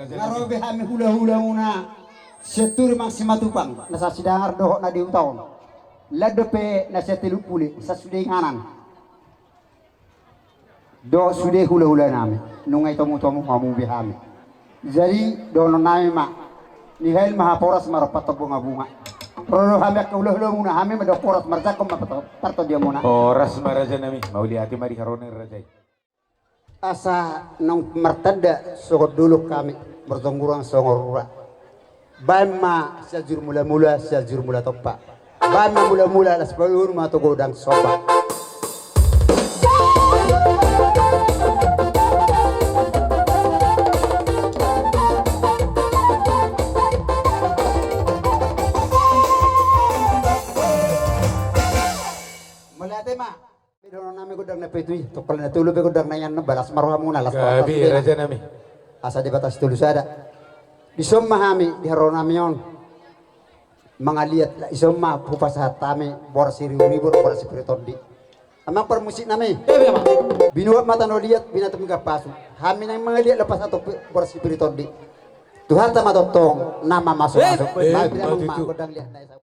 ngarobe hami hula-hula muna setur maksima tupang nasa sidangar doho na diutaon ladope na setilu puli sa sude nganan do sude hula-hula nami nungay tomu-tomu kamu bihami jadi dono nami ma nihel mahaporas marapato bunga-bunga Rono hami ak hula-hula muna hami madaporas marzakom mapato dia muna Poras maraja nami mauli ati mari karoner rajai asa nang martada sokot dulu kami bertongkurang songorura bama sajur mula-mula sajur mula topa bama mula-mula las balur mato godang soba melate ma Pidono nami gudang na petu tokol na tulo be gudang na yan na balas maruha muna las Gabi raja nami asa di batas tulus ada isomma hami di haro nami yon mga liat isomma pupasahat tami bor siri uribur bor sipiritondi amang permusik nami binuat mata no liat binatum gapasu hami nang mga liat lepas atau bor sipiritondi Tuhan tama totong nama masuk-masuk baik bila mama gudang liat na isa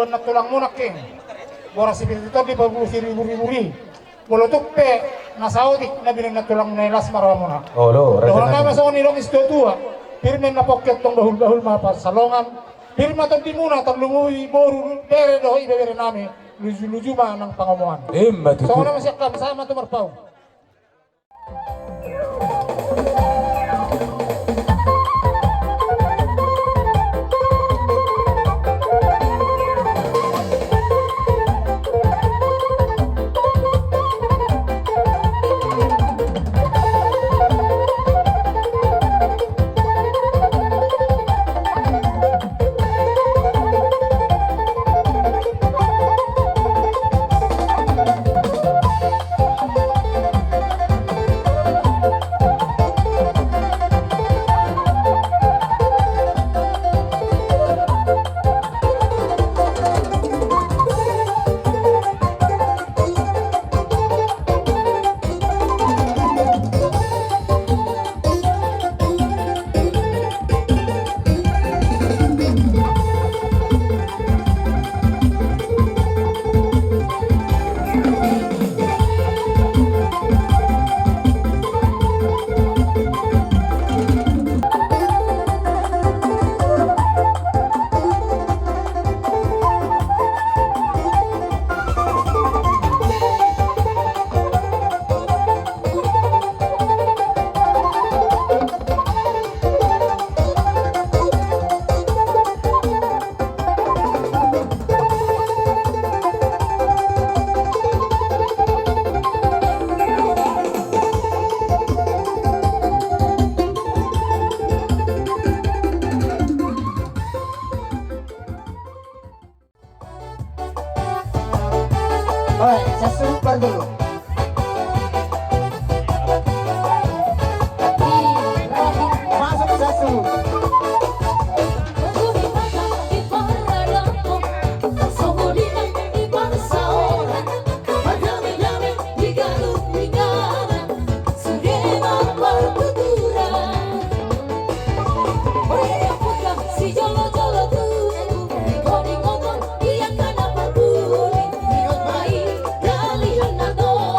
buwan na tulang munak king. Bora si Pirito di babusi ribu-ribu. Bolotok pe nasaudik na binang na tulang nailas marawa muna. Oh lo, raja Doon nami. naman sa kanilong isto tua. Pirmen na poket tong dahul-dahul mapa salongan. Pirma tong di muna tong lumuwi boru bere do ibebere nami. Luju-luju ma ng pangamuan. Matutu. So naman siya kam sama tumarpaw. Oi, sesumpar dulu. Masuk sesu. Kalihan na to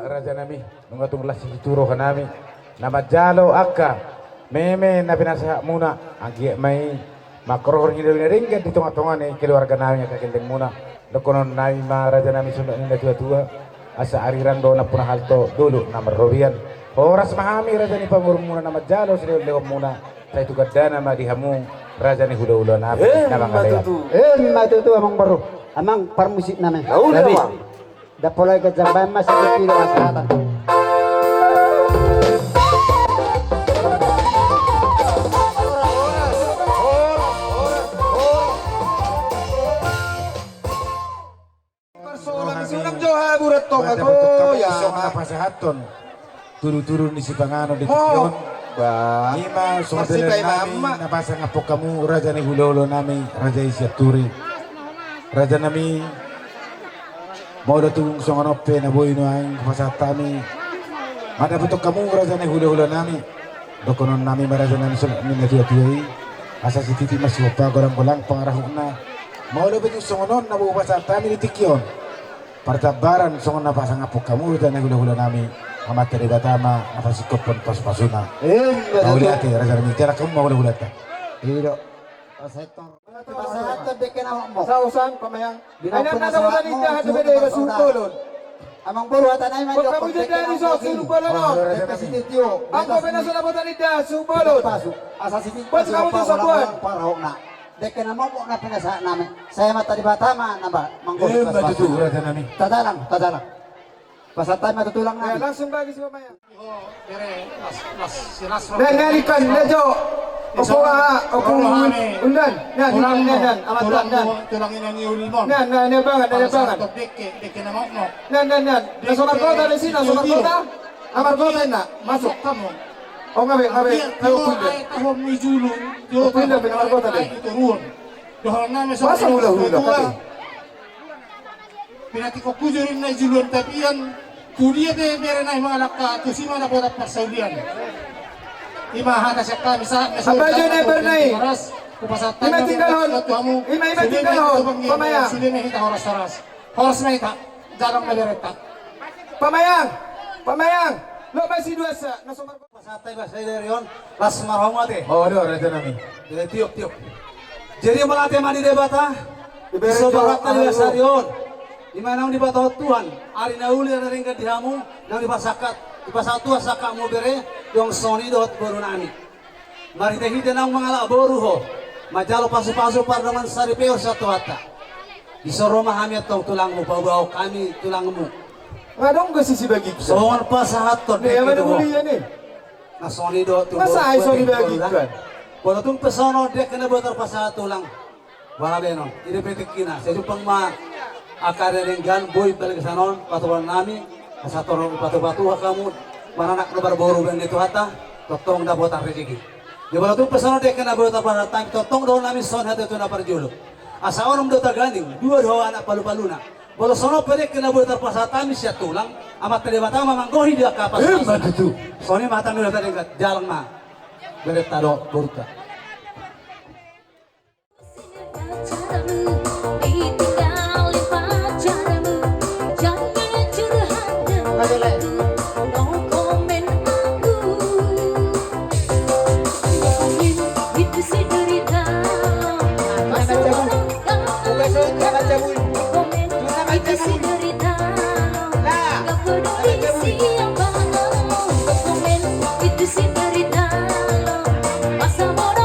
raja nami nungatunglah si turo kanami nama jalo akka meme na pinasa muna agi may makrohor hidaw na rin di tunga-tunga ni keluarga nami at kakilding muna lokonon nami ma raja nami sunod nila tua-tua asa ariran do na punahalto dulu na marobian oras mahami raja ni pamurong muna na majalo sila lewat muna sa itu kadana madihamu raja ni hula-hula nami na mga layat matutu amang baru amang permusik namin Nabi. Dapolay ka dyan ba mas pilo masahatan Sunang Joha burat tong Pada ako bentuk kami ya. isok na pasahaton turun-turun di si pangano di Tikyon Ba. Ima Masih sumadalan kay nami mama. nabasa nga po kamu raja ni hulolo nami raja Isyaturi raja nami mau datang songono pe na boy no ang pasatami ada bentuk kamu raja ni hulolo nami dokonon nami maraja nami sul ni na tuai asa si titi masih pa gorang-golang pangarahuna mau lebih songonon na buwa pasatami di Tikyon Partabaran songon na pasang po kamu raja ni hulolo nami amat dari batama napasikot pon pas-pasuna Mauli ate, raja nami tira kamu mau ulat ta. Hilo masahatan bikin awak mo Sa usan pamayang. Binaw Ay ko na na sa naman mo, ni Jahan suko na na sa suna. sulpolon. amang baru hatan ay man Pag kami dyan dyan sa sulpolon no. Ako pinasalabutan ni Jahan sulpolon. pasok asa si tito Ba't kamu doon sa buwan? parahok na Deke na mo na pinasa namin saya mata di batama na ba mangkos Matutu raja nami. tadalang pasatay matutulang Kaya namin langsung bagi si pamayang. Dire, las sinas Nangalikan na jo. Opo opo undan. Nan amatan nan. Tulang ina ni Ulmon. Nan bangan. Deke na mo no. Nan. Nasumar kota di sini, nasumar kota. Amar kota na, masuk. Kamu. Oh ngabe. Ayo kuda. Ako mi julu. Pindah, pinamar kota deh. Turun. Dohon namin sa Masa hula-hula kasi? Pinati ko kujurin na juluan tapi yan kuliah de meron na mga laka kusima na bodat pa Saudian. Ima hata siya kami sa Apa aja nih bernai? Kupasatan Ima tinggalhon. Ima tinggalhon. Pamaya. Sili na hita horas. Horas na hita. Jarang na bereta. Pamayang. Lo basi dua sa nasumar kota. Pasatay ba sa yon las marhomate Oh, aduh raja nami. dili tiok jadi malate mani debata sobarat na diwa sarion di mana di bata Tuhan ari na uli na ring dihamu nang dipasatua saka mo bere yung soni dot boru nami mari teh hide nang mga boru ho majalo pasu-pasu par naman saripeo sa tuata isoro mahami atong tulang mo babaw kami tulang mo Ngadong gak sisi bagi kita? songon pasahaton Nih, yang mana muli ya nih? na soni dot Masa ay soni bagikan? Kalau tung pesono dia kena botar pasal tulang. Wala beno. Ini petik kina. Saya jumpa ma akar dengan boy balik sanon patuan nami. Pasatoron patu-patu kamu mana nak lebar boru ben itu hata. Totong da botar rezeki. Di kalau tung pesono dia kena botar pasal time totong daun nami son hati tu na parjulu. Asa orang botar ganding. Dua anak palu-paluna. Kalau sono pedek kena botar pasal time siya tulang. Amat terlibat manggohi dia kapas. Matutu. Soni mata nula tadi jalan mah. Beretado burta. Pacarmu ditinggalin pacarmu jangan curhat denganku no komen aku ngomongin itu si derita masa orang kamu komen itu si derita gak peduli siapa komen itu si derita masa orang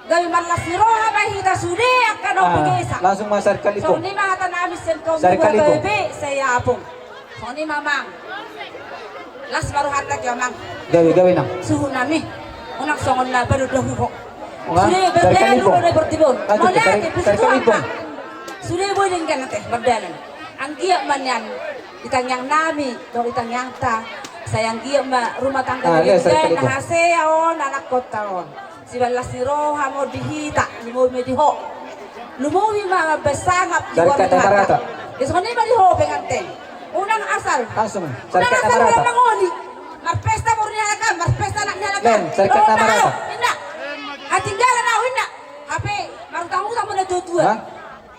Gawi malas si Roha mahita sude akan opigesa. Langsung masar So kalipong. ni mga tanamis sen ko Sari kalipong. gabi saya apong. So ni mamang. Las baru hatak ya mang. Gawi na. Suhu nami. Unak songon na baru dahu. Nga, Sude sari berdalan kalipong. dulu bertibun. Lanjut ke sari kalipong. Sude boleh kan nanti berdalan. Ang giyak man yan. Itangyang nami, do itangyang ta. Sayang giyak ma rumah tangga iya, ni sari na kalipong. haseon anak kota on. Si balas si Roha mo dihita, mo diho. Lumuwi mga besangap di Sari warung kata barata. Iso ni diho penganteng. Unang asal. Langsung. Sari Unang kata asal barata. wala mangoli. Marpesta mo rin ka, marpesta na niya ka. Len, sari kata barata. Ina. Atinggalan na ina. Hape, marutang-utang mo na tutuan. Ha?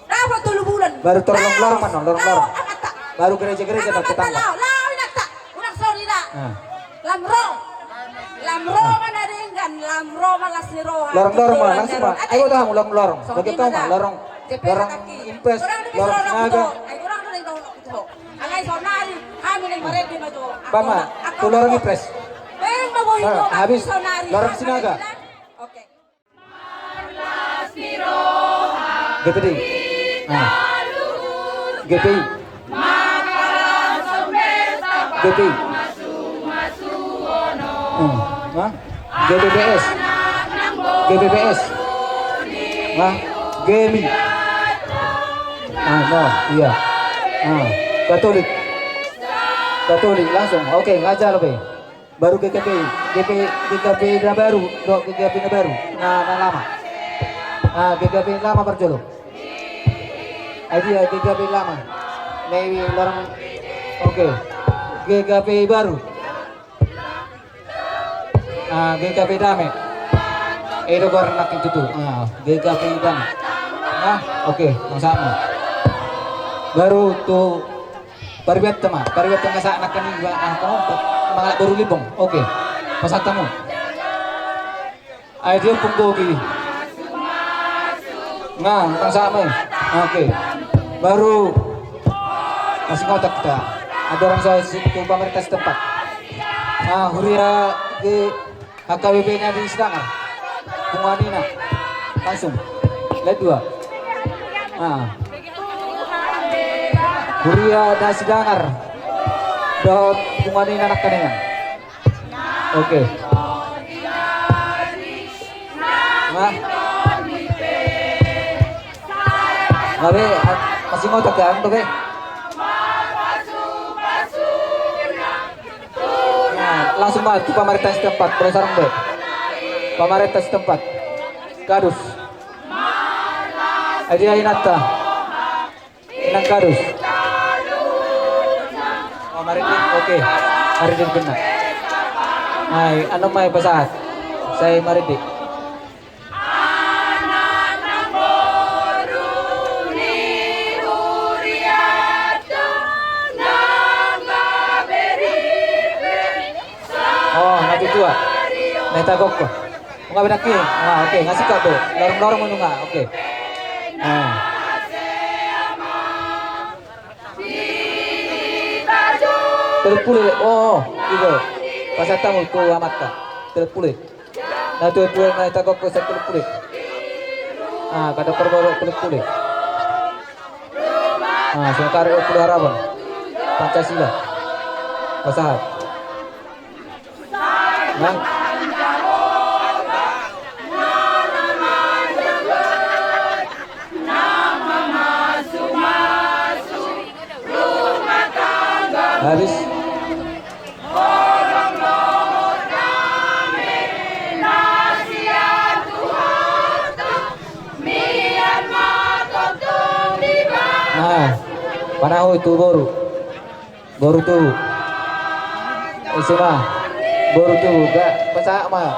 Dapat 3 bulan. Baru lorong-lorong man, lorong-lorong. Ata. Baru gereja-gereja na tetangga. Lao ina ta. Unang sorry na. Ah. Lamro. Lamro man rin kan, lamro malas ni Roha. Lorong-lorong mah langsung mah. Ayo tahu lorong-lorong. So, Bagi di kau mana? mah lorong lorong impres, lorong naga. Ay, kurang na rin daw ito. Angay so nari, kami na maredi mo ito. Pama, tu lorong impres. Pero mabuhin mo, Habis so nari. lorong sinaga. Okay. GPD. Ah. GPI. GPI. Ha? GBBS. GBBS. Ha? GMI. No, iya. Katolik. Katolik langsung. Oke, ngajar be. Baru GKPI. GKPI na baru, GKPI na baru. Na lama. GKPI lama berjolok. Dia GKPI lama. Maybe lorong. Oke. GKPI baru. GKPI dame. Itu baru nak itu tuh. GKPI dame. Oke, sama. Baru tuh paribet teman sa anak kan kamu mga baru libong. Oke. Pasatamu. Ay dia punggogi. Tang sama. Oke. Baru masih ngotak kita. Ada orang saya situ pemerintah setempat. Huria di HKBP-nya di Sedanggar. Kumanina. Langsung. Lihat 2. Huria da Sedanggar. Dot kumanina anak kanina. Oke. Ngabe masih ngotak ya, tuh be. Langsung mah ke pemerintah setempat, terus orang be. Pemerintah setempat. Kadus. Adia Inata. Inang Kadus. Maridin, oke. Maridin benar. Ay, ano may pasahat? Saya Maridin. Oh, nanti dua. Neta gokko. Mga binaki. Oke, ngasih kado. Lorong-lorong mo nga. Oke. Terpulih. Oh, itu. Pasatamu tu amat ka. Terpulih. Nah, tu neta gokko sa terpulih. Kada perboro terpulih. Sengkar puluh harapan. Pancasila. Pasahat. Habis. Panahon itu baru tuh. SMA baru tuh gak pesak mah.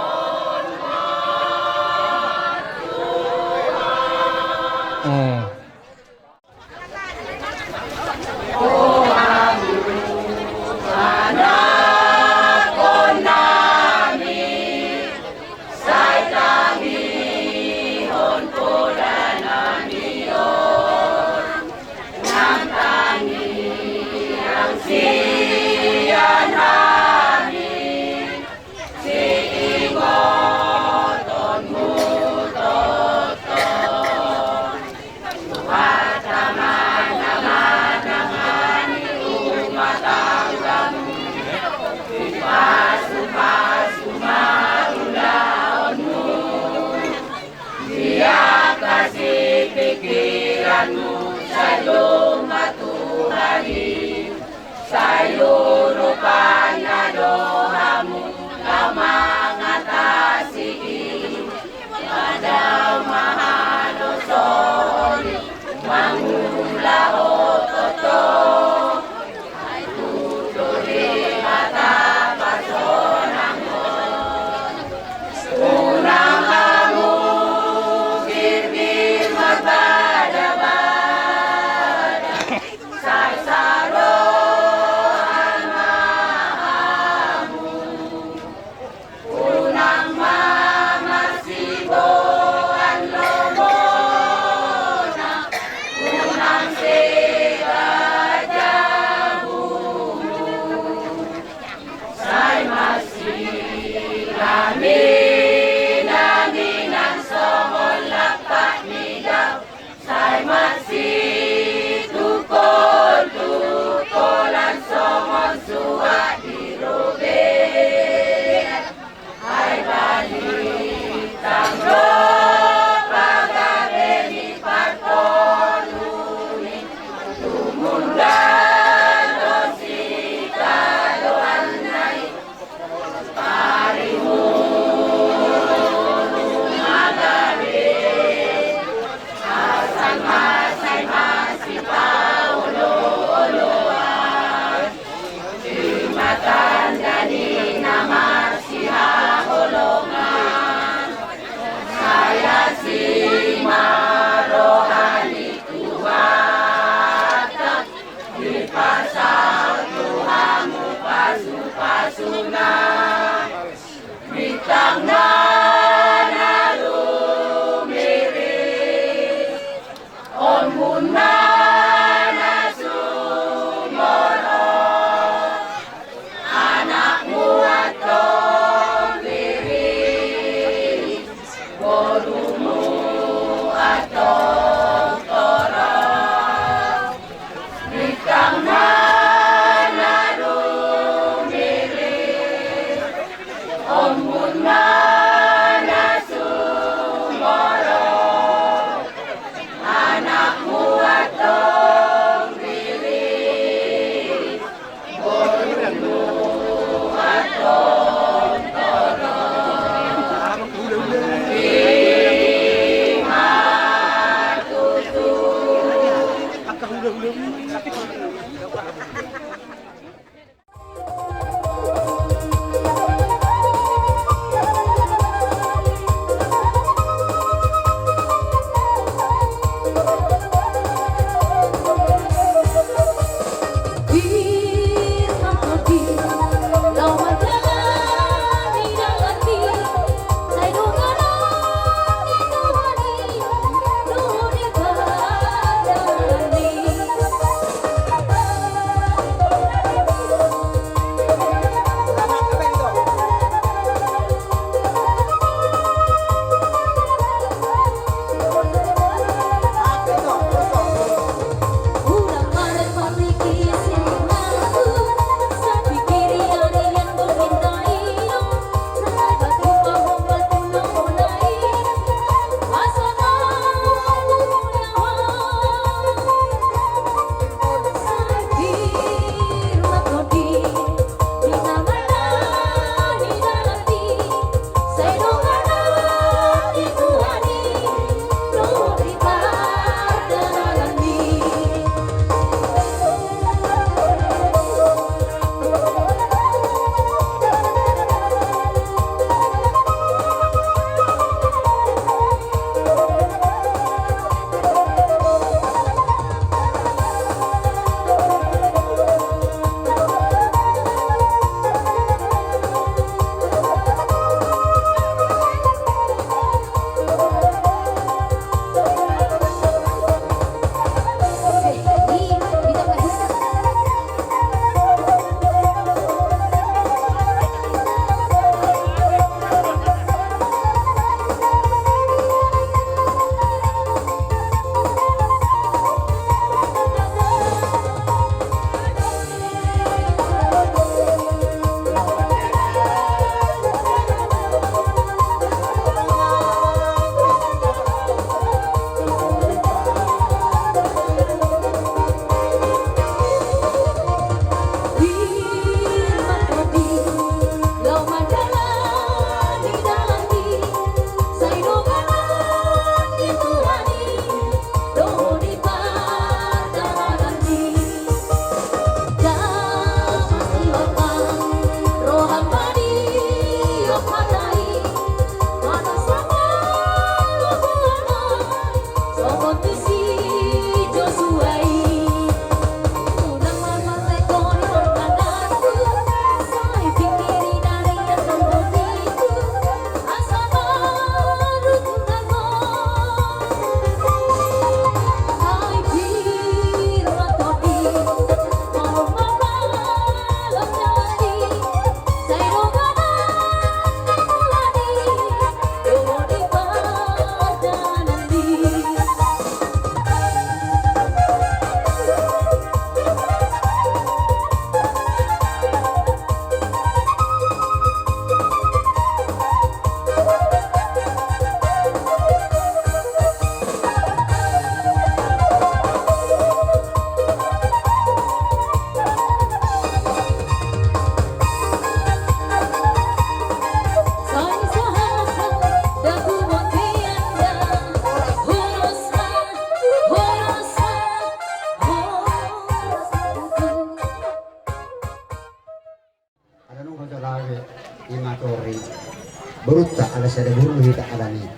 sada buru hita alani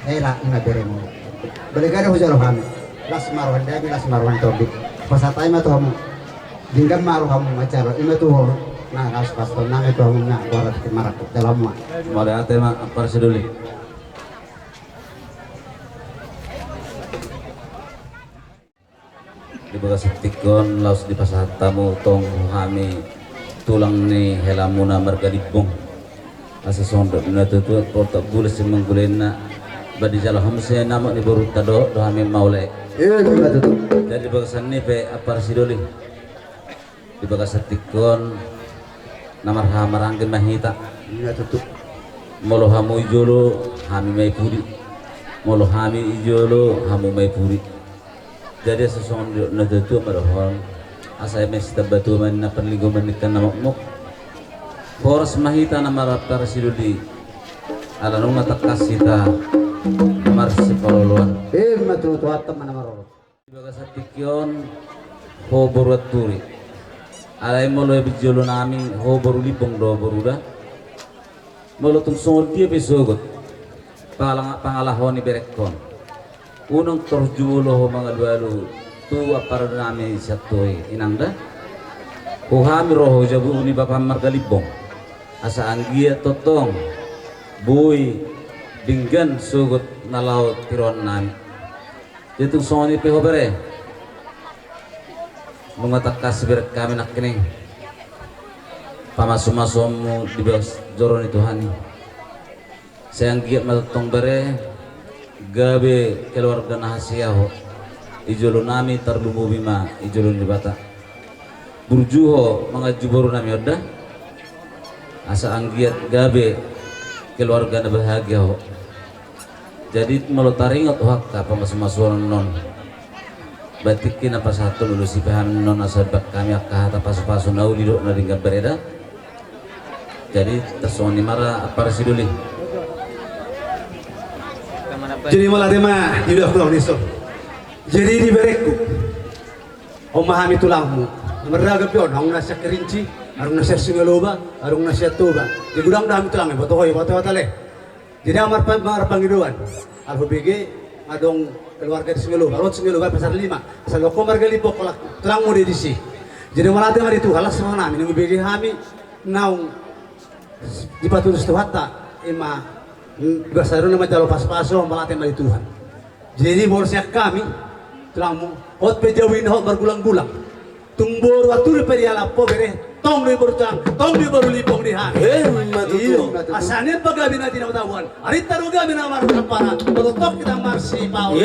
hela ina beremo belegare ho jalo ham las marwan dami las marwan tobi pasatai ma to hamu dingam maru hamu macaro ima tu ho na ras pasto na me to hamu na warat ke marak dalam ma Mari ate ma apar seduli. Di bekas tikon laus di pasar tamu tong kami tulang ni helamuna marga dibong asa sondok na tutu porta bulis menggulena badi jalo hamse nama ni baru tado do kami maule ima tu dari bagasan ni pe apar sidoli di bekas tikon namar hamarangin mahita ima tu molo hamu ijolo hami mai puri molo hami ijolo hamu mai puri jadi sesuatu na tutu marahon asai mes tabatu man na panligo man nikan na mok boras mahita na marapar siluli ala nung natakas sita namar si paloluan ima tu atam mana maro bagas tikyon ho boruat turi alai molo bijolo nami ho boru lipong do boruda molo tung songol dia besogot pangalahon ni berekon unang torjulo mga lualo tu apar nami satoy inangda kuhami roho jabu uni bapa margalibong asa anggia totong boy dinggan sugot nalaw tiron nami itu soni pe hobere mengatakas ber kami nak kening pamasum-masum di bawah joron itu hani sayang giat matotong bere gabe keluarga nahasiaho ijolo nami tarlumu bima ijolo ni bata burjuho mga juboro nami oda asa anggiat gabe keluarga na bahagia ho jadi melotaringot hakka pamasumasuan non batikin apa satu lulu sipahan non asabak kami akka hata pasu-pasu nau lidok na ringga bereda jadi tersoni mara apa residuli jadi malah tema tidak pulang niso jadi di berekku memahami tulangmu meraga pion hong nasa kerinci arung nasa singaloba arung nasa toba di gudang dami tulangnya batohoy batohatale jadi amar pangiduan alhubigi adong keluarga di singaloba rot singaloba pasar 5 pasar loko marga lipo kolak tulangmu di disi jadi malah tema itu halas sama nami nunggu kami naung di patus tuhata ima gasaron nama jalo pas-paso melatih dari Tuhan. Jadi borsiak kami tulangmu hot pejawin hot bergulang-gulang. Tumbor waktu periala po bere tong di berutang tong di baru lipong di hari. Iyo asalnya pagabi na tinawtawan. Ari taruga mina mar kapara. Totok kita marsi pau.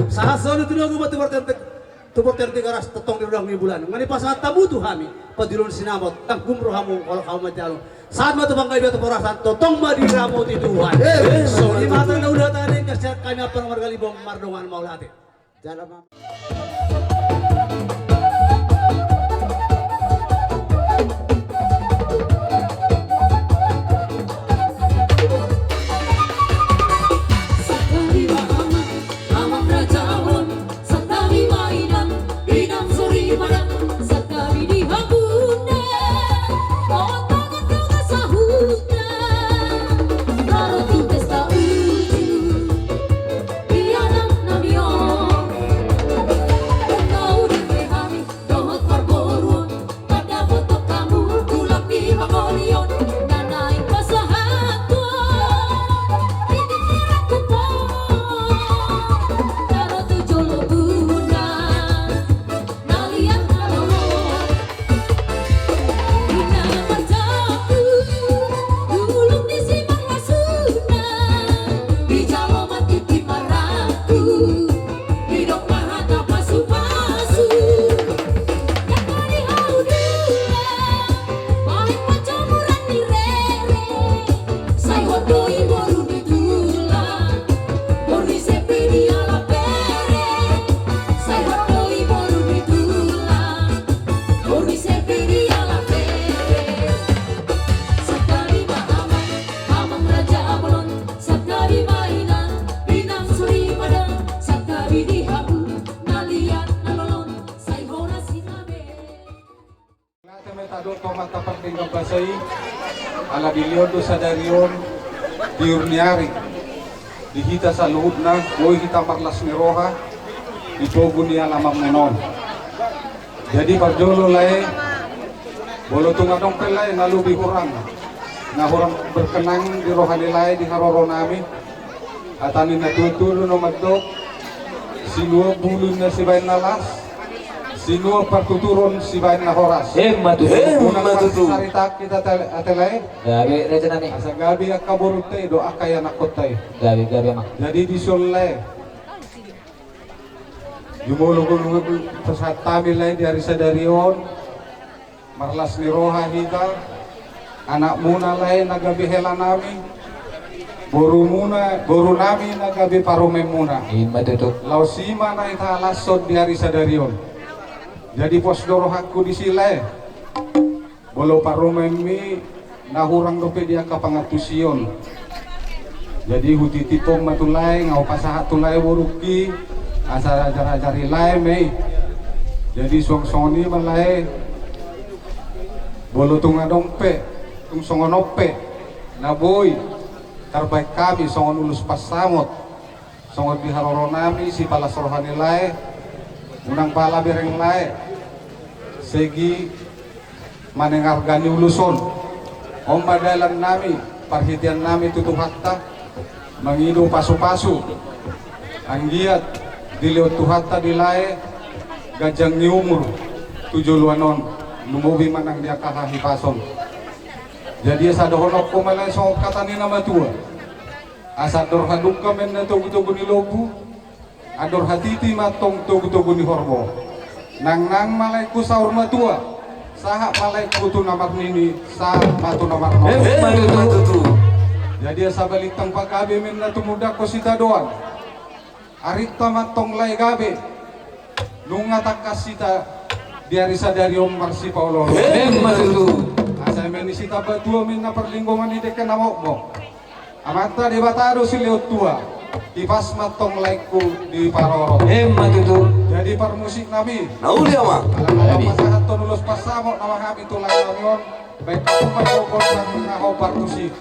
Sahason itu aku batu berterti garas tetong di udang ni bulan. Ngani pasat tabu tu kami. Padilon sinamot tangkum rohamu kalau kau majalo. Saat mata bangkai batu perasan totong badi ramut itu Tuhan. So di mata na udah tadi kerja kami apa nomor kali bom mardongan mau latih. jalan Tado tomata pagdingang basay ala bilyon do sa darion tiurniari dihita sa luhod na boy kita marlas ni roha itogo niya lamang menon. Jadi parjolo lay bolo tungadong pelay nalubi hurang na hurang berkenang di roha nilay di haroro nami atanin na tutulo no magdok sinua bulun na si bayan nalas sinua partuturon si bayan na horas unang sarita kita atelay Gabi reja nani. asa gabi akaburut tayo do akaya nakot tayo Gabi mah. jadi disolay yumulog-ulog sa tamil lain di Arisa Darion marlas ni roha hita anak muna lain nagabihela nami boru nami nagabi parume muna Ima tutup. lausima na italasod di Arisa Darion jadi pos dorohaku di sila bolo parume mi nahurang dope dia kapangatusion jadi hutitipong matulay ngau pasahat tulay buruki asal ajar-ajari lai mei jadi suang-suang ni malai bolo tungadong pe tung songonope naboy terbaik kami songon ulus pasamot songon biharoro nami si palas rohani lai unang pala bereng lai segi manengargani uluson om badalan nami perhatian nami tutup hatta mengidu pasu-pasu anggiat dilihat tuhata dilai gajang ni umur 7 luanon lumubi manang dia kahahi pason jadi asa dohonok ko malay so katani nama tua asa dor haduk kamen na tugu-tugu ni lobu ador hatiti matong tugu-tugu ni horbo nang malay ku saur matua saha malay kutu namak nini sah matu namak no jadi asa balitang pagabi men na tumudak ko sita doan arita matong lay gabe nunga takasita di Arisa Darion marsi Paulo asa menisita batua min na perlinggongan ni dekan amok mo amata di batado si leot tua ipas matong layku di paroro jadi permusik nami alam masahat to nulos pasamo nama kami tulay namion baik aku magkokon ng mga partusik